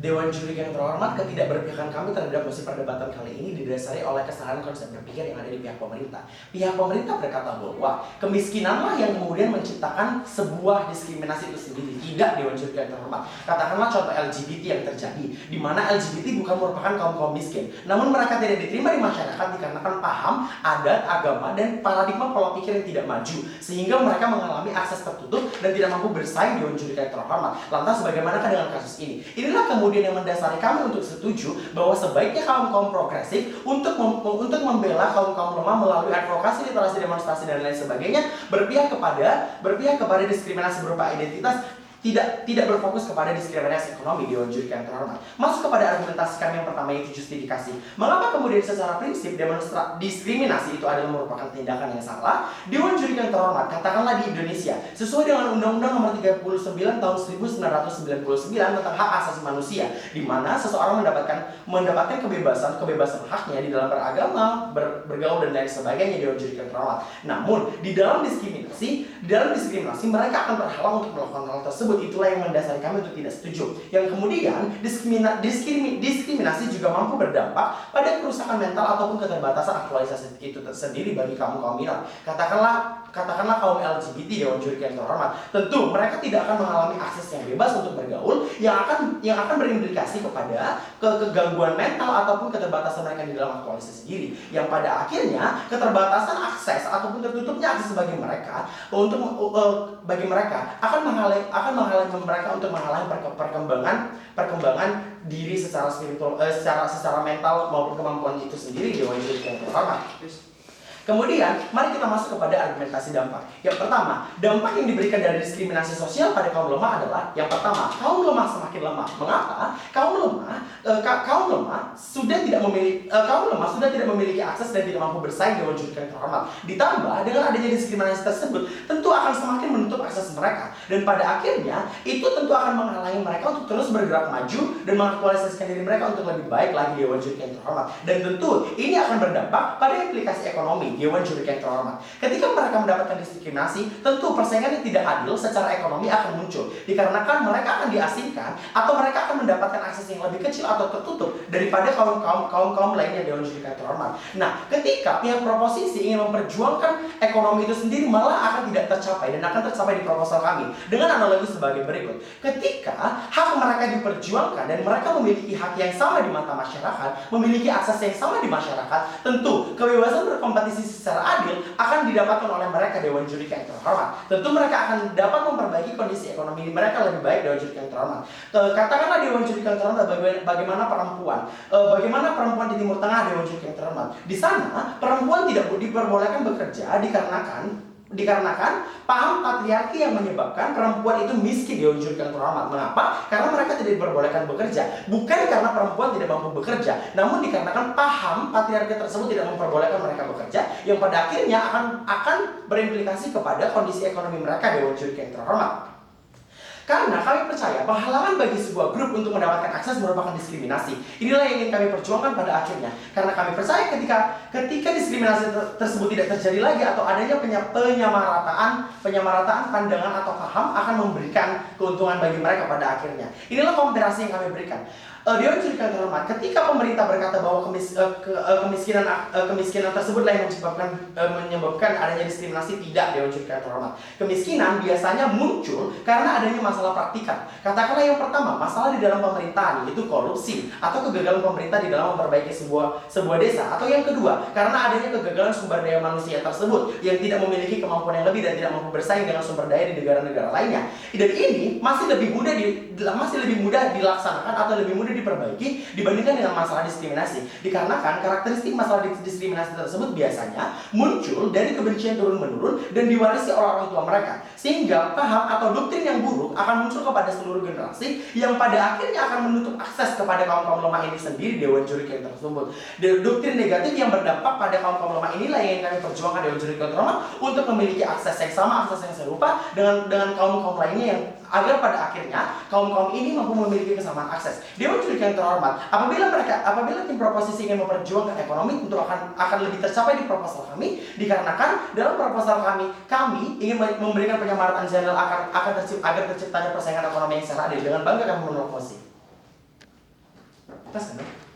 Dewan Juri yang terhormat, ketidakberpihakan kami terhadap musim perdebatan kali ini didasari oleh kesalahan konsep berpikir yang ada di pihak pemerintah. Pihak pemerintah berkata bahwa kemiskinanlah yang kemudian menciptakan sebuah diskriminasi itu sendiri, tidak Dewan Juri yang terhormat. Katakanlah contoh LGBT yang terjadi, di mana LGBT bukan merupakan kaum miskin, namun mereka tidak diterima di masyarakat dikarenakan paham, adat, agama, dan paradigma pola pikir yang tidak maju, sehingga mereka mengalami akses tertutup dan tidak mampu bersaing Dewan Juri yang terhormat. Lantas bagaimanakah dengan kasus ini? Inilah kemudian yang mendasari kami untuk setuju bahwa sebaiknya kaum progresif untuk membela kaum lemah melalui advokasi, literasi, demonstrasi dan lain sebagainya, berpihak kepada diskriminasi berupa identitas, tidak berfokus kepada diskriminasi ekonomi. Dewan Juri yang terhormat masuk kepada argumentasi kami yang pertama, yaitu justifikasi. Mengapa kemudian secara prinsip diskriminasi itu adalah merupakan tindakan yang salah? Dewan Juri yang terhormat, katakanlah di Indonesia sesuai dengan Undang-Undang Nomor 39 Tahun 1999 tentang hak asasi manusia, di mana seseorang mendapatkan kebebasan haknya di dalam beragama, bergaul dan lain sebagainya. Dewan Juri yang terhormat. Namun di dalam diskriminasi mereka akan terhalang untuk melakukan hal tersebut. Itulah yang mendasari kami untuk tidak setuju. Yang kemudian diskriminasi juga mampu berdampak pada kerusakan mental ataupun keterbatasan aktualisasi itu sendiri bagi kaum minor. Katakanlah kaum LGBT. Dewan Juri yang terhormat, tentu mereka tidak akan mengalami akses yang bebas untuk bergaul, yang akan berimplikasi kepada kegangguan mental ataupun keterbatasan mereka di dalam aktualisasi diri, yang pada akhirnya keterbatasan akses ataupun tertutupnya akses bagi mereka akan menghalangi mereka untuk menghalangi perkembangan diri secara spiritual, secara mental maupun kemampuan itu sendiri. Dewan Juri yang terhormat. Kemudian, mari kita masuk kepada argumentasi dampak. Yang pertama, dampak yang diberikan dari diskriminasi sosial pada kaum lemah adalah, yang pertama, kaum lemah semakin lemah. Mengapa? Kaum lemah sudah tidak memiliki akses dan tidak mampu bersaing Dewan Juri yang terhormat. Ditambah dengan adanya diskriminasi tersebut, tentu akan semakin menutup akses mereka, dan pada akhirnya itu tentu akan menghalangi mereka untuk terus bergerak maju dan mengaktualisasikan diri mereka untuk lebih baik lagi Dewan Juri yang terhormat. Dan tentu ini akan berdampak pada implikasi ekonomi Dewan Juri yang terhormat. Ketika mereka mendapatkan diskriminasi, tentu persaingan yang tidak adil secara ekonomi akan muncul, dikarenakan mereka akan diasingkan atau mereka akan mendapatkan akses yang lebih kecil atau tertutup daripada kaum lainnya Dewan Juri yang terhormat. Nah, ketika pihak proposisi ingin memperjuangkan ekonomi itu sendiri, malah akan tidak tercapai dan akan tercapai di proposal kami dengan analogi sebagai berikut. Ketika hak mereka diperjuangkan dan mereka memiliki hak yang sama di mata masyarakat, memiliki akses yang sama di masyarakat, tentu kebebasan berkompetisi secara adil akan didapatkan oleh mereka Dewan Juri yang terhormat. Tentu mereka akan dapat memperbaiki kondisi ekonomi mereka lebih baik Dewan Juri yang terhormat. Katakanlah Dewan Juri yang terhormat bagaimana perempuan di Timur Tengah Dewan Juri yang terhormat. Di sana perempuan tidak diperbolehkan bekerja dikarenakan paham patriarki yang menyebabkan perempuan itu miskin Dewan Juri yang terhormat. Mengapa? Karena mereka tidak diperbolehkan bekerja. Bukan karena perempuan tidak mampu bekerja, namun dikarenakan paham patriarki tersebut tidak memperbolehkan mereka bekerja, yang pada akhirnya akan berimplikasi kepada kondisi ekonomi mereka Dewan Juri yang terhormat. Karena kami percaya penghalangan bagi sebuah grup untuk mendapatkan akses merupakan diskriminasi. Inilah yang ingin kami perjuangkan pada akhirnya. Karena kami percaya ketika diskriminasi tersebut tidak terjadi lagi atau adanya penyamarataan pandangan atau paham akan memberikan keuntungan bagi mereka pada akhirnya. Inilah komparasi yang kami berikan. Dewan Juri yang terhormat, ketika pemerintah berkata bahwa kemiskinan tersebutlah yang menyebabkan adanya diskriminasi, tidak Dewan Juri yang terhormat. Kemiskinan biasanya muncul karena adanya masalah praktikal. Katakanlah yang pertama, masalah di dalam pemerintahan, yaitu korupsi atau kegagalan pemerintah di dalam memperbaiki sebuah desa. Atau yang kedua, karena adanya kegagalan sumber daya manusia tersebut yang tidak memiliki kemampuan yang lebih dan tidak mampu bersaing dengan sumber daya di negara-negara lainnya. Dan ini masih lebih mudah dilaksanakan atau lebih mudah diperbaiki dibandingkan dengan masalah diskriminasi, dikarenakan karakteristik masalah diskriminasi tersebut biasanya muncul dari kebencian turun-menurun dan diwarisi oleh orang tua mereka, sehingga paham atau doktrin yang buruk akan muncul kepada seluruh generasi yang pada akhirnya akan menutup akses kepada kaum lemah ini sendiri Dewan Juri yang tersebut. Doktrin negatif yang berdampak pada kaum lemah inilah yang kami perjuangkan Dewan Juri yang terhormat untuk memiliki akses yang sama, akses yang serupa dengan kaum lainnya, yang agar pada akhirnya kaum ini mampu memiliki kesamaan akses. Dewan Juri yang terhormat, apabila tim proposisi ingin memperjuangkan ekonomi, tentu akan lebih tercapai di proposal kami, dikarenakan dalam proposal kami ingin memberikan penyamarataan general agar terciptanya persaingan ekonomi yang secara adil. Dengan bangga kami menolak mosi. Tas kan?